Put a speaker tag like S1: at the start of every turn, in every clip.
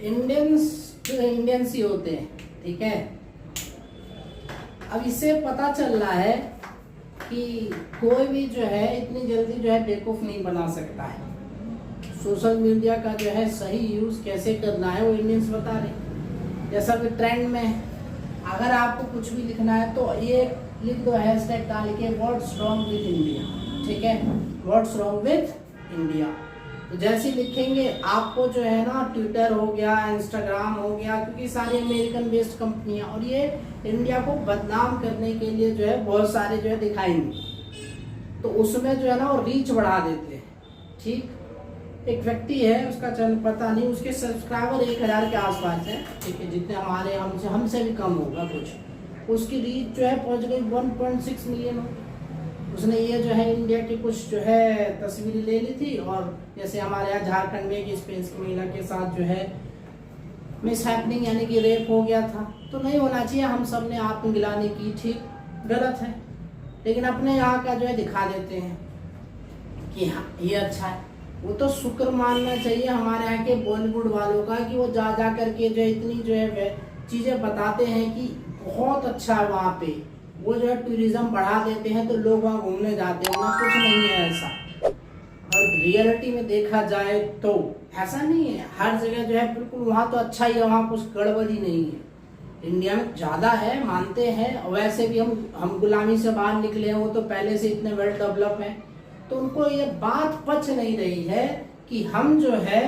S1: Indians जो Indians ही होते हैं, ठीक है। अब इससे पता चल रहा है कि कोई भी जो है इतनी जल्दी जो है बेवकूफ नहीं बना सकता है। सोशल मीडिया का जो है सही यूज कैसे करना है वो इंडियंस बता रहे। जैसा कि ट्रेंड में अगर आपको कुछ भी लिखना है तो ये लिख दो हैशटैग डाल के व्हाट्स रॉन्ग विद इंडिया, ठीक है, व्हाट्स रॉन्ग विद इंडिया। तो जैसे लिखेंगे आपको जो है ना ट्विटर हो गया, इंस्टाग्राम हो गया, क्योंकि सारी अमेरिकन बेस्ड कंपनियां और ये इंडिया को बदनाम करने के लिए जो है बहुत सारे जो है दिखाएंगे, तो उसमें जो है ना वो रीच बढ़ा देते हैं। ठीक, एक व्यक्ति है उसका चैनल पता नहीं, उसके सब्सक्राइबर 1000 के आसपास है, ठीक है, जितने हमारे हमसे भी कम होगा कुछ। उसकी रीच जो है पहुंच गई 1.6 मिलियन। उसने ये जो है इंडिया की कुछ जो है तस्वीरें ले ली थी, और जैसे हमारे यहाँ झारखंड में एक स्पेस की महिला के साथ जो है मिसहैपनिंग यानी कि रेप हो गया था। तो नहीं होना चाहिए, हम सब ने आत्मगिलानी की, ठीक, गलत है, लेकिन अपने यहाँ का जो है दिखा देते हैं कि हाँ ये अच्छा है। वो तो शुक्र मानना चाहिए हमारे यहाँ के बॉलीवुड वालों का कि वो जा जा करके जो इतनी जो है चीजें बताते हैं कि बहुत अच्छा है वहाँ पे, वो जो है टूरिज्म बढ़ा देते हैं तो लोग वहाँ घूमने जाते हैं। वहाँ कुछ नहीं है ऐसा, और रियलिटी में देखा जाए तो ऐसा नहीं है। हर जगह जो है बिल्कुल वहाँ तो अच्छा ही है, वहाँ कुछ गड़बड़ी नहीं है। इंडिया में ज्यादा है मानते हैं, वैसे भी हम गुलामी से बाहर निकले हैं, वो तो पहले से इतने वेल डेवलप हैं। तो उनको ये बात पच नहीं रही है कि हम जो है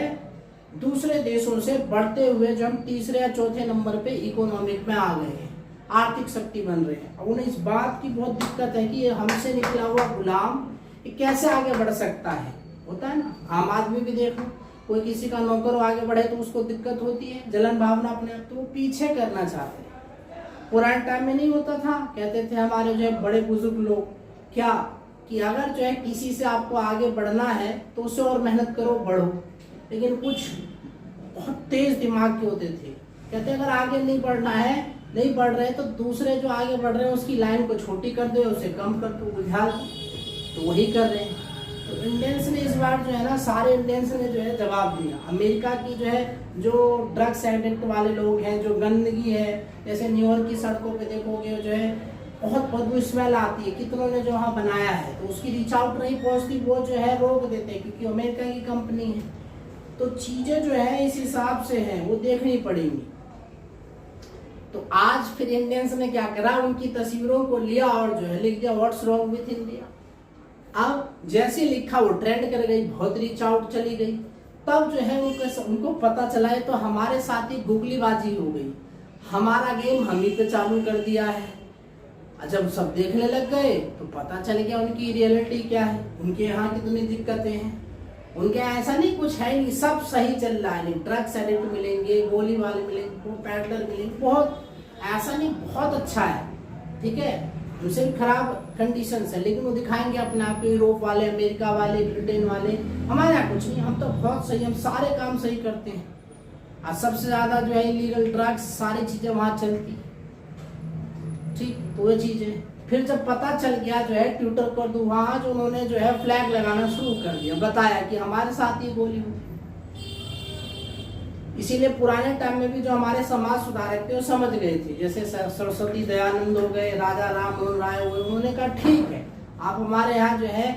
S1: दूसरे देशों से बढ़ते हुए जो हम तीसरे या चौथे नंबर पे इकोनॉमिक में आ गए हैं, आर्थिक शक्ति बन रहे हैं। और उन्हें इस बात की बहुत दिक्कत है कि ये हमसे निकला हुआ गुलाम ये कैसे आगे बढ़ सकता है। होता है ना, आम आदमी भी देखो, कोई किसी का नौकर आगे बढ़े तो उसको दिक्कत होती है, जलन भावना अपने आप, तो वो पीछे करना चाहते हैं। पुराने टाइम में नहीं होता था, कहते थे हमारे जो है बड़े बुजुर्ग लोग क्या कि अगर जो है किसी से आपको आगे बढ़ना है तो उससे और मेहनत करो, बढ़ो। लेकिन कुछ बहुत तेज दिमाग के होते थे, कहते अगर आगे नहीं बढ़ना है, नहीं बढ़ रहे तो दूसरे जो आगे बढ़ रहे हैं उसकी लाइन को छोटी कर दो, उसे कम कर दो, बुझा दो, तो वही कर रहे हैं। तो इंडियंस ने इस बार जो है ना, सारे इंडियंस ने जो है जवाब दिया। अमेरिका की जो है जो ड्रग्स एडिक्ट वाले लोग हैं, जो गंदगी है, जैसे न्यूयॉर्क की सड़कों पे देखोगे जो है बहुत बदबू स्मेल आती है, कितनों ने जो वहाँ बनाया है, तो उसकी रीच आउट नहीं पहुँचती, वो जो है रोक देते हैं क्योंकि अमेरिका की कंपनी है। तो चीजें जो है इस हिसाब से है, वो देखनी पड़ेंगी। तो आज फिर इंडियंस ने क्या करा, उनकी तस्वीरों को लिया और जो है लिख दिया व्हाट्स रॉन्ग विथ इंडिया। अब जैसे लिखा वो ट्रेंड कर गई, बहुत रीच आउट चली गई। तब जो है उनको पता चला है, तो हमारे साथ ही गुगलीबाजी हो गई, हमारा गेम हम ही पे चालू कर दिया है। जब सब देखने लग गए तो पता चल गया उनकी रियलिटी क्या है, उनके यहाँ कितनी दिक्कतें हैं। उनके ऐसा नहीं कुछ है नहीं, सब सही चल रहा है। नहीं, ड्रग्स एडिक्ट मिलेंगे, गोली वाले मिलेंगे, पैडलर मिलेंगे, बहुत ऐसा नहीं, बहुत अच्छा है, ठीक है। उनसे भी खराब कंडीशन है, लेकिन वो दिखाएंगे अपने आप को, यूरोप वाले, अमेरिका वाले, ब्रिटेन वाले। हमारे यहाँ कुछ नहीं, हम तो बहुत सही, हम सारे काम सही करते हैं। और सबसे ज्यादा जो है इलीगल ड्रग्स सारी चीजें वहां चलती, ठीक। तो वो चीजें फिर जब पता चल गया जो है ट्विटर पर, तो वहां जो उन्होंने जो है फ्लैग लगाना शुरू कर दिया, बताया कि हमारे साथ ही गोली हुई। इसीलिए पुराने टाइम में भी जो हमारे समाज सुधारक थे वो समझ गए थे, जैसे सरस्वती दयानंद हो गए, राजा राम मोहन राय हो गए, उन्होंने कहा ठीक है, आप हमारे यहाँ जो है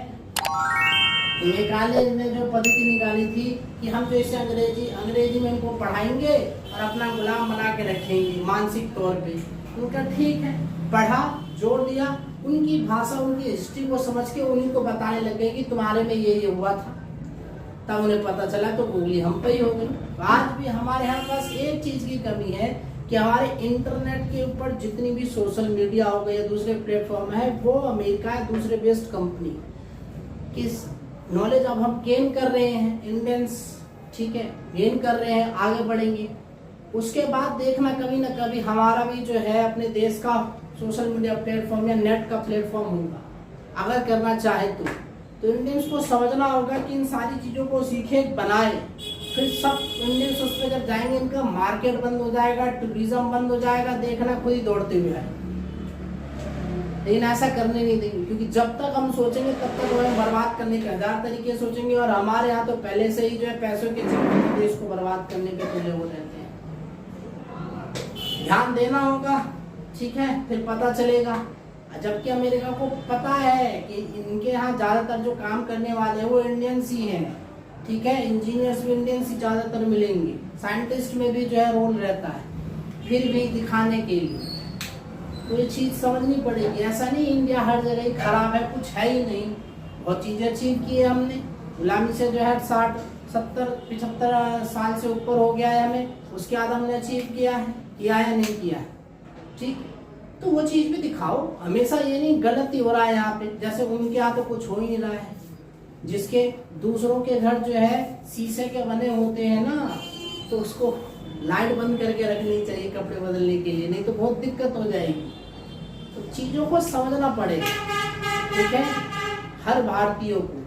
S1: निकाले ने जो पद्धति निकाली थी कि हम जो इसे अंग्रेजी में इनको पढ़ाएंगे और अपना गुलाम बना के रखेंगे मानसिक तौर पे। उनका ठीक है, पढ़ा, जोड़ दिया, उनकी भाषा, उनकी हिस्ट्री को समझ के उन्हीं को बताने लग गए कि तुम्हारे में ये हुआ था। तब उन्हें पता चला तो गोली हम पे ही हो गई। आज भी हमारे यहाँ पास एक चीज की कमी है कि हमारे इंटरनेट के ऊपर जितनी भी सोशल मीडिया हो गए या दूसरे प्लेटफॉर्म है, वो अमेरिका है, दूसरे बेस्ड कंपनी किस नॉलेज अब हम गेन कर रहे हैं इंडियंस, ठीक है, गेन कर रहे हैं, आगे बढ़ेंगे। उसके बाद देखना कभी ना कभी हमारा भी जो है अपने देश का सोशल मीडिया प्लेटफॉर्म या नेट का प्लेटफॉर्म होगा, अगर करना चाहे तो इंडियंस को समझना होगा कि इन सारी चीजों को सीखे, बनाए, फिर सब इंडियंस उस पर जब जाएंगे इनका मार्केट बंद हो जाएगा, टूरिज्म बंद हो जाएगा, देखना खुद ही दौड़ते हुए आए। लेकिन ऐसा करने नहीं देंगे, क्योंकि जब तक हम सोचेंगे तब तक हमें बर्बाद करने के 1000 तरीके सोचेंगे, और हमारे यहाँ तो पहले से ही जो है पैसों के चक्कर में देश को बर्बाद करने के तुले हो रहते हैं। ध्यान देना होगा, ठीक है, फिर पता चलेगा। जबकि अमेरिका को पता है कि इनके यहाँ ज़्यादातर जो काम करने वाले हैं वो इंडियंस ही हैं, ठीक है, इंजीनियर्स भी इंडियंस ही ज़्यादातर मिलेंगे, साइंटिस्ट में भी जो है रोल रहता है, फिर भी दिखाने के लिए। तो ये चीज़ समझनी पड़ेगी। ऐसा नहीं इंडिया हर जगह ही खराब है, कुछ है ही नहीं, बहुत चीज़ें अचीव की है हमने। गुलामी से जो है 60 70 75 साल से ऊपर हो गया है हमें, उसके बाद हमने अचीव किया है या नहीं किया है, ठीक। तो वो चीज़ भी दिखाओ, हमेशा ये नहीं गलत ही हो रहा है यहाँ पे। जैसे उनके यहाँ तो कुछ हो ही नहीं रहा है, जिसके दूसरों के घर जो है शीशे के बने होते हैं ना, तो उसको लाइट बंद करके रखनी चाहिए कपड़े बदलने के लिए, नहीं तो बहुत दिक्कत हो जाएगी। तो चीज़ों को समझना पड़ेगा, ठीक है, हर भारतीयों को।